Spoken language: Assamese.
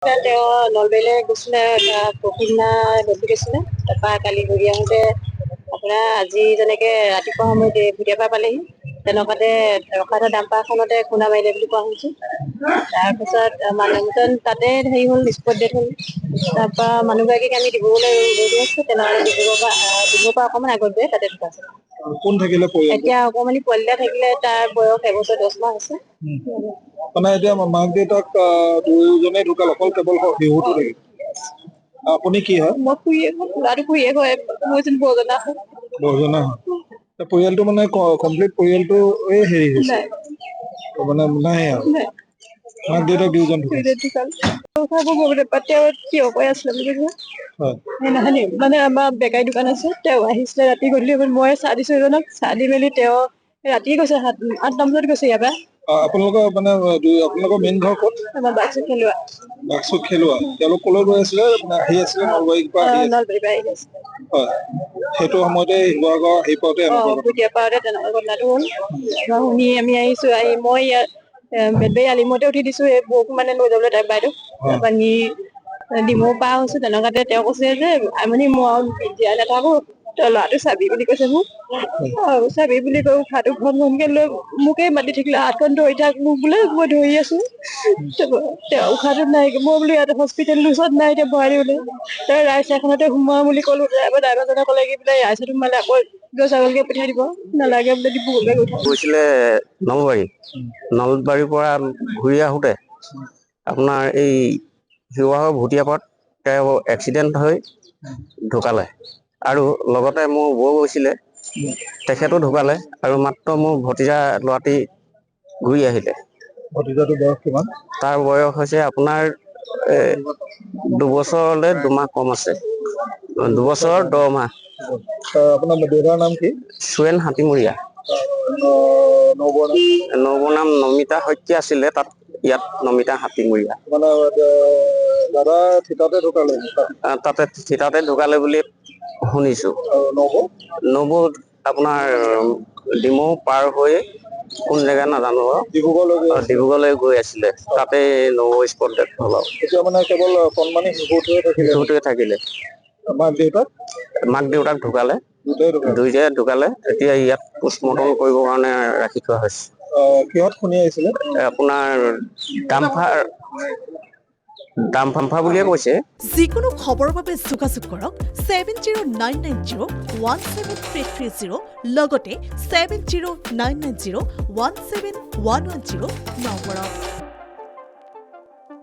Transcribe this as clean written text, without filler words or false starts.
হৈছে তেওঁ নলবাৰীলৈ গৈছিলে প্ৰশিক্ষণা বেছি গৈছিলে তাৰপৰা কালি ঘূৰি আহোঁতে আপোনাৰ আজি যেনেকৈ ৰাতিপুৱা সময়ত ভুটীয়াৰ পৰা পালেহি তেনেকুৱাতে ৰখাইথা ডাম্পাৰখনতে খুন্দা মাৰিলে বুলি কোৱা শুনিছোঁ। তাৰপিছত মানুহজন তাতে হেৰি হ'ল স্পট ডেথ হ'ল। তাৰপৰা মানুহগৰাকীক আমি ডিব্ৰুগড়লৈ লৈ গৈছোঁ তেনেহ'লে ডিব্ৰুগড়ৰ পৰা অকণমান আগত গৈ তাতে ঢুকাইছে। কোন থাকিলে এতিয়া অকণমানি পোৱালি এটা থাকিলে তাৰ বয়স 1 বছৰ 10 মাহ হৈছে। মানে এতিয়া মাক দেউতাক দুয়োজনে ঢুকাল অকল কেৱল শিশুটো থাকিল। আপুনি কি হয়? মই খুৰীয়েক ল'ৰাটো খুৰীয়েক হয় মই যেন বৰজনা হয়। বৰজনা হয়। পৰিয়ালটো মানে কমপ্লিট পৰিয়ালটো হেৰি হৈছে মানে নাই আৰু মাক দেউতাক দুয়োজন ঢুকাইছে। মানে আমাৰ বেকাৰী দোকান আছে তেওঁ আহিছিলে ৰাতি গধূলি মই চাহ দিছো এজনক চাহ দি মেলি তেওঁ ৰাতিয়ে গৈছে 8টা বজাত গৈছে ইয়াৰ পৰা। আপোনালোকৰ মানে আপোনালোকৰ মেইন ঘৰ ক'ত? আমাৰ বাক্সু খেলোৱা। বাক্সু খেলোৱা। তেওঁলোক কলৈ গৈ আছিলে? আহি আছিলে নলবাৰীৰ পৰা আহি আছিলে। নলবাৰীৰ পৰা আহি আছে। হয় সেইটো সময়তে শিৱসাগৰ আহি পাওঁতে ভুটীয়া পাওঁতে তেনেকুৱা ঘটনাটো হ'ল। শুনি আমি আহিছো আহি মই ইয়াত বেলবাৰী আলিমূৰতে উঠি দিছো এই বৌক মানে লৈ যাবলৈ তাইক বাইদেউ তাৰপৰা নি ডিমৌ পাৰ হৈছো তেনেকুৱাতে তেওঁ কৈছে যে আমনি মই জীয়াই নাথাকো তই ল'ৰাটো চাবি বুলি কৈছে মোক। চাবি বুলি কৈ উশাহটো ঘন ঘনকে লৈ মোকে মাতি থাকিলে হাতখন ধৰি থাক মোক বোলে মই ধৰি আছো। তেওঁ উশাহটো নাই মই বোলো ইয়াতে হস্পিটেল ওচৰত নাই এতিয়া ভৰাই দিবলৈ তই ৰাইচাখনতে সোমোৱা বুলি ক'লো। ড্ৰাইভাৰজনে ক'লে কি বোলে ৰাইচাত সোমালে আকৌ ছাগলকে পঠিয়াই দিব নালাগে বোলে ডিব্ৰুগড়লৈ গৈ থাক। গৈছিলে নলবাৰীৰ পৰা ঘূৰি আহোঁতে আপোনাৰ এই শিৱসাগৰ ভুটীয়াপাত তেওঁ এক্সিডেণ্ট হৈ ঢুকালে আৰু লগতে মোৰ বৌ গৈছিলে তেখেতো ঢুকালে আৰু মাত্ৰ মোৰ ভতিজা ল'ৰাটি ঘূৰি আহিলে। ভতিজাটোৰ বয়স কিমান? তাৰ বয়স হৈছে আপোনাৰ 2 বছৰলৈ 2 মাহ কম আছে। 2 বছৰ 10 মাহ। আপোনাৰ দেউতাৰ নাম কি? চুৰেণ হাতীমূৰীয়া। নবৌৰ নাম নমিতা শইকীয়া আছিলে তাত ইয়াত নমিতা হাতীমূৰীয়া। মানে দাদা থিতাতে ঢুকালে? তাতে থিতাতে ঢুকালে বুলি শুনিছো। নবৌ আপোনাৰ ডিমৌ পাৰ হৈ কোন জেগা নাজানো ডিব্ৰুগড়লৈ গৈ আছিলে তাতে নবৌ স্পট ডেথ হ'ল। এতিয়া মানে কেৱল কণমানি শিশুটোৱে থাকিলে। মাক দেউতাক ঢুকালে দুইটাই ঢুকালে। এতিয়া ইয়াত পোষ্টমৰ্টম কৰিবৰ কাৰণে ৰাখি থোৱা হৈছে। কিহত খুন্দি আহিছিলে? আপোনাৰ ডাম্পাৰ বুলিয়ে কৈছে। যিকোনো খবৰৰ বাবে যোগাযোগ কৰক 7099017330 লগতে 7099017110 নম্বৰত।